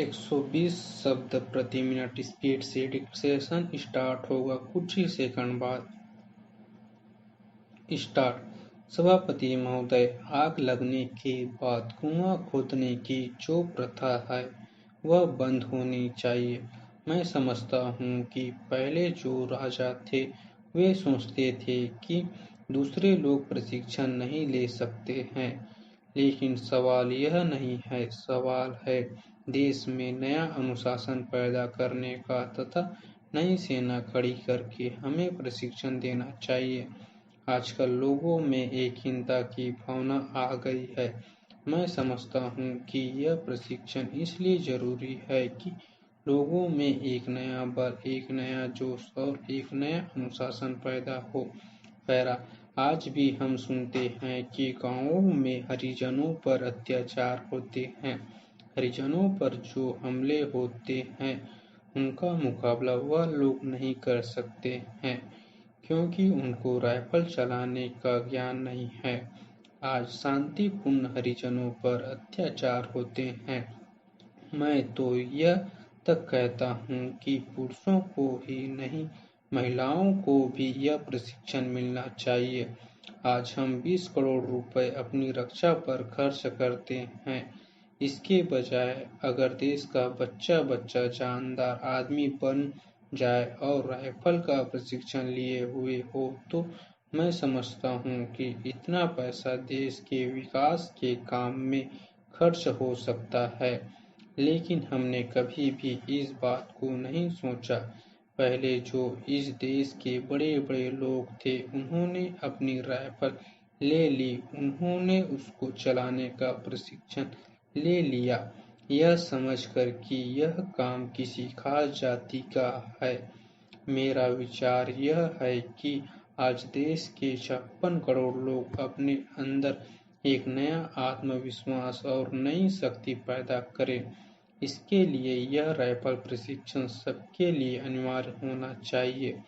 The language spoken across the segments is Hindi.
120 शब्द प्रति मिनट स्पीड से डिक्टेशन स्टार्ट होगा कुछ ही सेकंड बाद। स्टार्ट। सभापति महोदय, आग लगने के बाद कुआं खोदने की जो प्रथा है वह बंद होनी चाहिए। मैं समझता हूँ कि पहले जो राजा थे वे सोचते थे कि दूसरे लोग प्रशिक्षण नहीं ले सकते हैं, लेकिन सवाल यह नहीं है। सवाल है देश में नया अनुशासन पैदा करने का तथा नई सेना खड़ी करके हमें प्रशिक्षण देना चाहिए। आजकल लोगों में एकहीनता की भावना आ गई है। मैं समझता हूँ कि यह प्रशिक्षण इसलिए जरूरी है कि लोगों में एक नया बल, एक नया जोश और एक नया अनुशासन पैदा हो। पैरा। आज भी हम सुनते हैं कि गांवों में हरिजनों पर अत्याचार होते हैं। हरिजनों पर जो हमले होते हैं उनका मुकाबला वह लोग नहीं कर सकते हैं, क्योंकि उनको राइफल चलाने का ज्ञान नहीं है। आज शांतिपूर्ण हरिजनों पर अत्याचार होते हैं। मैं तो यह तक कहता हूँ कि पुरुषों को ही नहीं, महिलाओं को भी यह प्रशिक्षण मिलना चाहिए। आज हम 20 करोड़ रुपए अपनी रक्षा पर खर्च करते हैं। इसके बजाय अगर देश का बच्चा बच्चा जानदार आदमी बन जाए और राइफल का प्रशिक्षण लिए हुए हो तो मैं समझता हूँ कि इतना पैसा देश के विकास के काम में खर्च हो सकता है। लेकिन हमने कभी भी इस बात को नहीं सोचा। पहले जो इस देश के बड़े बड़े लोग थे उन्होंने अपनी राइफल ले ली, उन्होंने उसको चलाने का प्रशिक्षण ले लिया, यह समझकर कि यह काम किसी खास जाति का है। मेरा विचार यह है कि आज देश के 56 करोड़ लोग अपने अंदर एक नया आत्मविश्वास और नई शक्ति पैदा करें। इसके लिए यह राइफल प्रशिक्षण सबके लिए अनिवार्य होना चाहिए।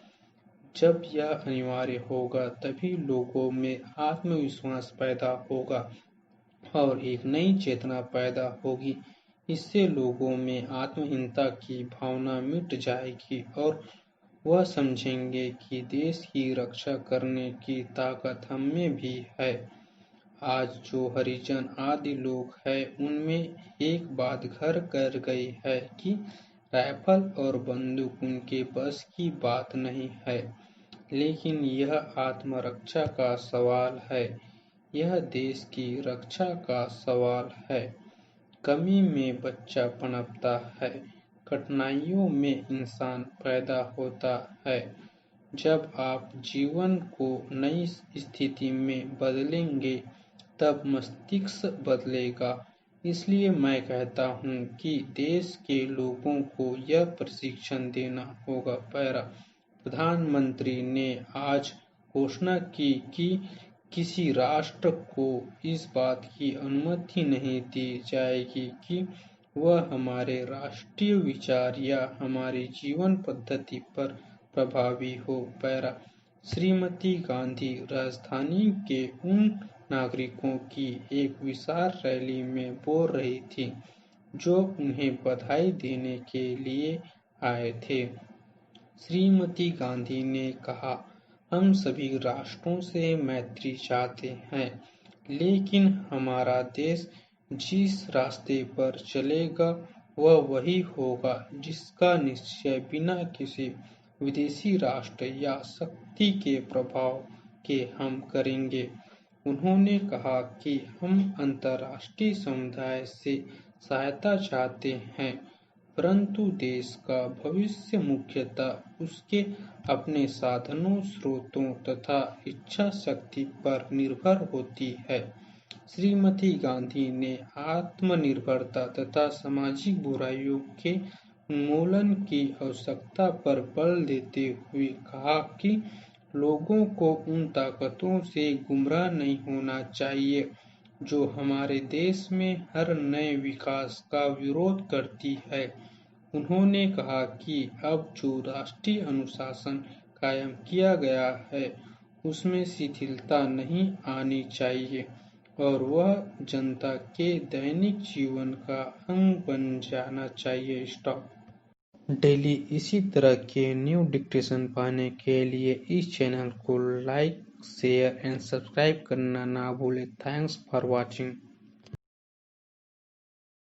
जब यह अनिवार्य होगा तभी लोगों में आत्मविश्वास पैदा होगा और एक नई चेतना पैदा होगी। इससे लोगों में आत्महीनता की भावना मिट जाएगी और वह समझेंगे कि देश की रक्षा करने की ताकत हमें भी है। आज जो हरिजन आदि लोग हैं उनमें एक बात घर कर गई है कि राइफल और बंदूक उनके बस की बात नहीं है। लेकिन यह आत्मरक्षा का सवाल है, यह देश की रक्षा का सवाल है। कमी में बच्चा पनपता है, कठिनाइयों में इंसान पैदा होता है। जब आप जीवन को नई स्थिति में बदलेंगे तब मस्तिष्क बदलेगा। इसलिए मैं कहता हूँ कि देश के लोगों को यह प्रशिक्षण देना होगा। पैरा। प्रधानमंत्री ने आज घोषणा की कि किसी राष्ट्र को इस बात की अनुमति नहीं दी जाएगी कि वह हमारे राष्ट्रीय विचार या हमारी जीवन पद्धति पर प्रभावी हो। पैरा। श्रीमती गांधी राजधानी के उन नागरिकों की एक विशाल रैली में बोल रही थी जो उन्हें बधाई देने के लिए आए थे। श्रीमती गांधी ने कहा, हम सभी राष्ट्रों से मैत्री चाहते हैं, लेकिन हमारा देश जिस रास्ते पर चलेगा वह वही होगा जिसका निश्चय बिना किसी विदेशी राष्ट्र या शक्ति के प्रभाव के हम करेंगे। उन्होंने कहा कि हम अंतर्राष्ट्रीय समुदाय से सहायता चाहते हैं, परंतु देश का भविष्य मुख्यतः उसके अपने साधनों, स्रोतों तथा इच्छा शक्ति पर निर्भर होती है। श्रीमती गांधी ने आत्मनिर्भरता तथा सामाजिक बुराइयों के उन्मूलन की आवश्यकता पर बल देते हुए कहा कि लोगों को उन ताकतों से गुमराह नहीं होना चाहिए जो हमारे देश में हर नए विकास का विरोध करती है। उन्होंने कहा कि अब जो राष्ट्रीय अनुशासन कायम किया गया है उसमें शिथिलता नहीं आनी चाहिए और वह जनता के दैनिक जीवन का अंग बन जाना चाहिए। स्टॉप। डेली इसी तरह के न्यू डिक्टेशन पाने के लिए इस चैनल को लाइक, शेयर एंड सब्सक्राइब करना ना भूलें। Thanks for watching.